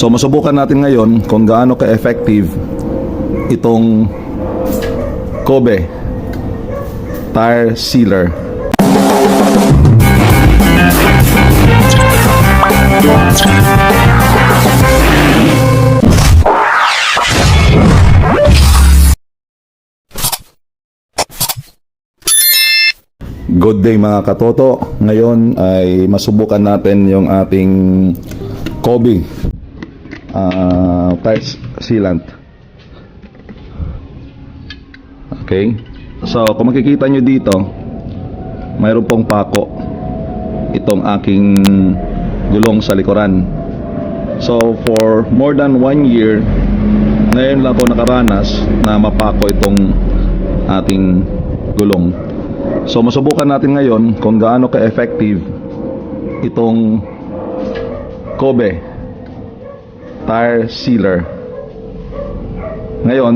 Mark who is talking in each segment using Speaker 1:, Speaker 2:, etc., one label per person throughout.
Speaker 1: So masubukan natin ngayon kung gaano ka-effective itong Kobe tire sealer. Good day mga katoto. Ngayon ay masubukan natin yung ating Kobe tire sealant. Okay. So kung makikita nyo dito, mayroon pong pako itong aking gulong sa likuran. So for more than 1 year, ngayon lang ako nakaranas na mapako itong ating gulong. So masubukan natin ngayon kung gaano ka-effective itong Kobe tire sealer. Ngayon,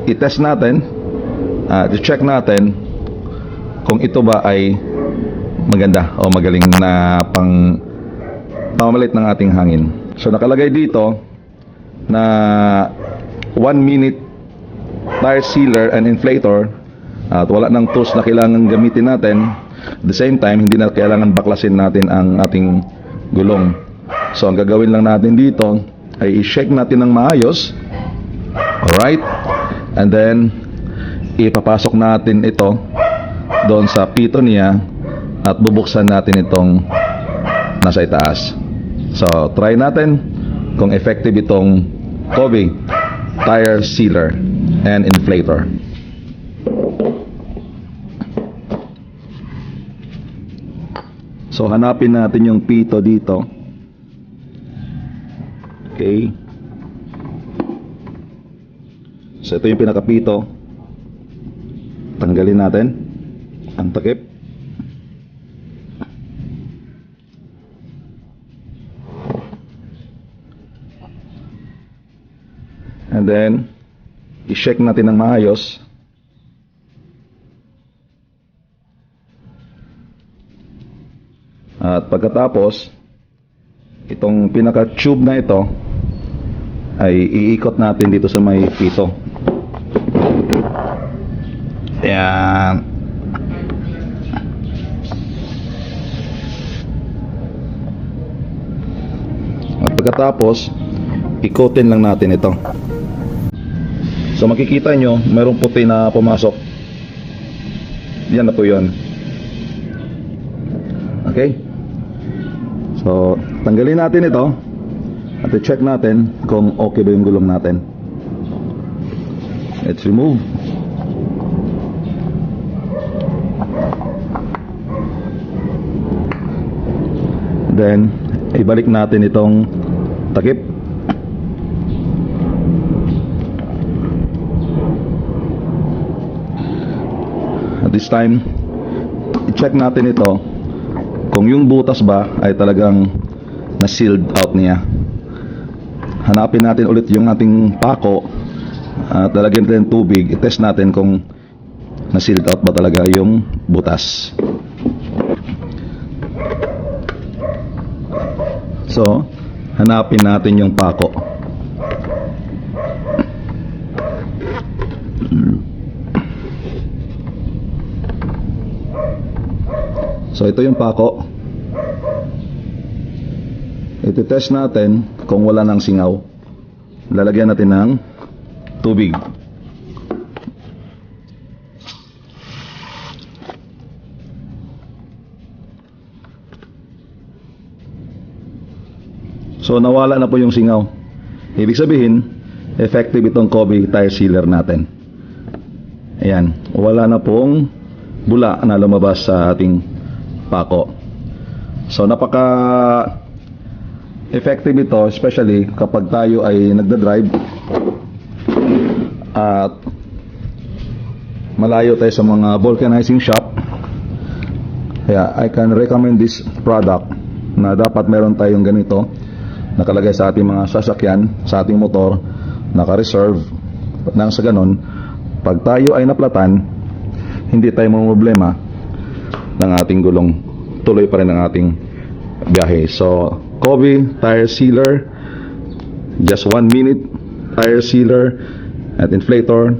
Speaker 1: i-test natin, i-check natin kung ito ba ay maganda o magaling na pamalit ng ating hangin. So nakalagay dito na 1 minute tire sealer and inflator, at wala ng tools na kailangan gamitin natin. At the same time, hindi na kailangan baklasin natin ang ating gulong. So ang gagawin lang natin dito ay i-shake natin ng maayos. Alright, and then ipapasok natin ito doon sa pito niya at bubuksan natin itong nasa itaas. So try natin kung effective itong Kobe tire sealer and inflator. So hanapin natin yung pito dito. Okay. So ito yung pinakapito. Tanggalin natin ang takip. And then i-check natin ng maayos. At pagkatapos, itong pinaka-tube na ito ay iikot natin dito sa may pito. Ayan. At pagkatapos, ikotin lang natin ito. So makikita nyo, mayroong puti na pumasok. Yan na po yun. Okay? So, tanggalin natin ito at i-check natin kung okay ba yung gulong natin. Let's remove. Then, ibalik natin itong takip. At this time, i-check natin ito kung yung butas ba ay talagang na-sealed out niya. Hanapin natin ulit yung ating pako at lalagyan natin tubig. I-test natin kung na-sealed out ba talaga yung butas. So, hanapin natin yung pako. So ito yung pako. Iti-test natin kung wala ng singaw. Lalagyan natin ng tubig. So nawala na po yung singaw. Ibig sabihin, effective itong Kobe tire sealer natin. Ayan, wala na pong bula na lumabas sa ating pako. So napaka effective ito, especially kapag tayo ay nagda-drive at malayo tayo sa mga vulcanizing shop. Kaya I can recommend this product na dapat meron tayong ganito nakalagay sa ating mga sasakyan, sa ating motor, naka-reserve nang sa ganon pag tayo ay naplatan, hindi tayo problema ng ating gulong, tuloy pa rin ang ating biyahe. So Kobe tire sealer Just 1 minute, tire sealer at inflator.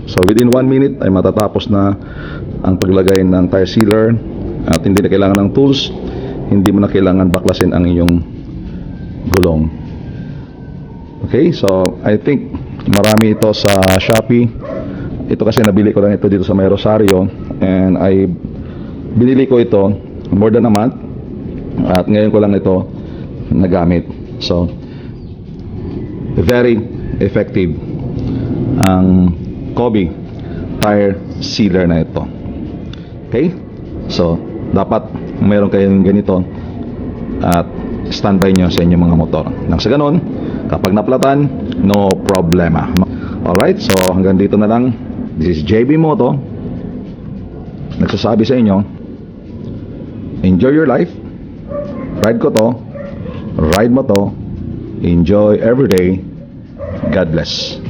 Speaker 1: So within 1 minute ay matatapos na ang paglagay ng tire sealer at hindi na kailangan ng tools, hindi mo na kailangan baklasin ang iyong gulong. Okay, so I think marami ito sa Shopee. Ito kasi nabili ko lang ito dito sa May Rosario, and binili ko ito more than a month at ngayon ko lang ito nagamit. So very effective ang Kobe tire sealer na ito. Okay, so dapat meron kayong ganito at standby nyo sa inyong mga motor. Nang sa ganon, kapag naplatan, no problema. Alright, so hanggang dito na lang. This is JB Moto, nagsasabi sa inyo, enjoy your life. Ride ko to, ride mo to, enjoy every day. God bless.